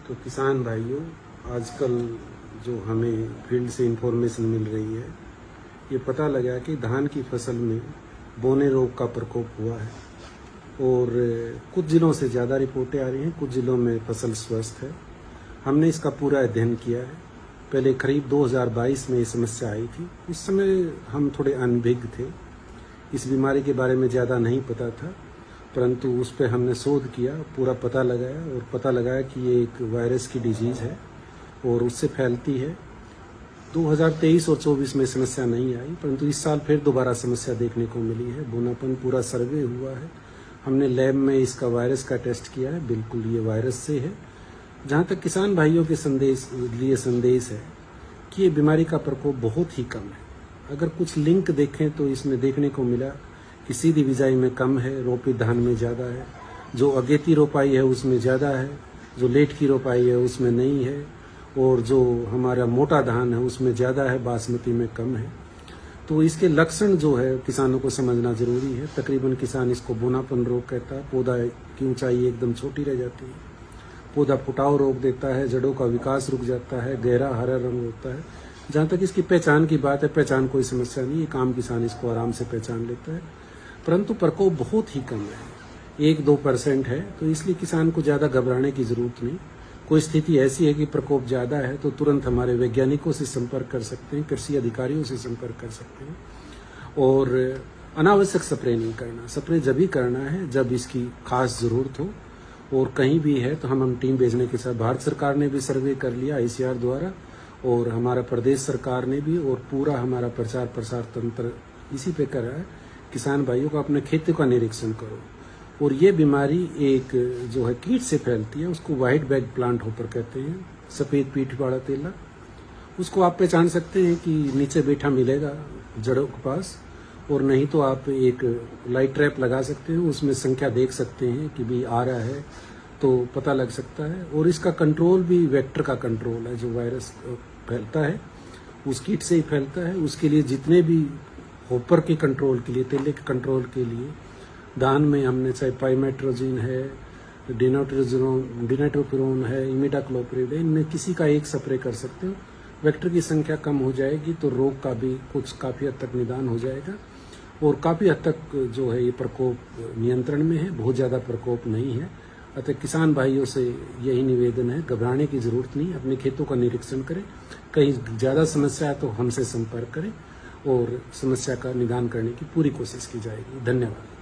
तो किसान भाइयों, आजकल जो हमें फील्ड से इंफॉर्मेशन मिल रही है, ये पता लगा कि धान की फसल में बोने रोग का प्रकोप हुआ है और कुछ जिलों से ज़्यादा रिपोर्टें आ रही हैं, कुछ जिलों में फसल स्वस्थ है। हमने इसका पूरा अध्ययन किया है। पहले करीब 2022 में ये समस्या आई थी। उस समय हम थोड़े अनभिज्ञ थे, इस बीमारी के बारे में ज़्यादा नहीं पता था, परंतु उस पर हमने शोध किया, पूरा पता लगाया और पता लगाया कि ये एक वायरस की डिजीज़ है और उससे फैलती है। 2023 और 24 में समस्या नहीं आई, परंतु इस साल फिर दोबारा समस्या देखने को मिली है। बोनापन पूरा सर्वे हुआ है, हमने लैब में इसका वायरस का टेस्ट किया है, बिल्कुल ये वायरस से है। जहाँ तक किसान भाइयों के संदेश है कि ये बीमारी का प्रकोप बहुत ही कम है। अगर कुछ लिंक देखें तो इसमें देखने को मिला कि सीधी बिजाई में कम है, रोपित धान में ज़्यादा है, जो अगेती रोपाई है उसमें ज़्यादा है, जो लेट की रोपाई है उसमें नहीं है, और जो हमारा मोटा धान है उसमें ज़्यादा है, बासमती में कम है। तो इसके लक्षण जो है किसानों को समझना जरूरी है। तकरीबन किसान इसको बोनापन रोग कहता है। पौधा की ऊंचाई एकदम छोटी रह जाती है, पौधा फुटाव रोक देता है, जड़ों का विकास रुक जाता है, गहरा हरा रंग होता है। जहाँ तक इसकी पहचान की बात है, पहचान कोई समस्या नहीं है, आम किसान इसको आराम से पहचान लेता है, परंतु प्रकोप बहुत ही कम है, 1-2% है। तो इसलिए किसान को ज़्यादा घबराने की जरूरत नहीं। कोई स्थिति ऐसी है कि प्रकोप ज़्यादा है तो तुरंत हमारे वैज्ञानिकों से संपर्क कर सकते हैं, कृषि अधिकारियों से संपर्क कर सकते हैं। और अनावश्यक स्प्रे नहीं करना, स्प्रे जब ही करना है जब इसकी खास ज़रूरत हो। और कहीं भी है तो हम टीम भेजने के साथ, भारत सरकार ने भी सर्वे कर लिया ICR द्वारा, और हमारा प्रदेश सरकार ने भी, और पूरा हमारा प्रचार प्रसार तंत्र इसी पे कर रहा है। किसान भाइयों को अपने खेतों का निरीक्षण करो। और ये बीमारी एक जो है कीट से फैलती है, उसको व्हाइट बैग प्लांट हॉपर कहते हैं, सफ़ेद पीठ वाला तेला। उसको आप पहचान सकते हैं कि नीचे बैठा मिलेगा जड़ों के पास, और नहीं तो आप एक लाइट ट्रैप लगा सकते हैं, उसमें संख्या देख सकते हैं कि भी आ रहा है तो पता लग सकता है। और इसका कंट्रोल भी वेक्टर का कंट्रोल है, जो वायरस फैलता है उस कीट से ही फैलता है। उसके लिए जितने भी हॉपर के कंट्रोल के लिए, तेले के कंट्रोल के लिए धान में हमने चाहे पाइमेट्रोजिन है, डिनाइट्रोफिरोन है, इमिडाक्लोप्रिड है, इनमें किसी का एक स्प्रे कर सकते हो। वेक्टर की संख्या कम हो जाएगी तो रोग का भी काफ़ी हद तक निदान हो जाएगा, और काफ़ी हद तक जो है ये प्रकोप नियंत्रण में है, बहुत ज़्यादा प्रकोप नहीं है। अतः किसान भाइयों से यही निवेदन है, घबराने की जरूरत नहीं, अपने खेतों का निरीक्षण करें, कहीं ज़्यादा समस्या है तो हमसे संपर्क करें और समस्या का निदान करने की पूरी कोशिश की जाएगी। धन्यवाद।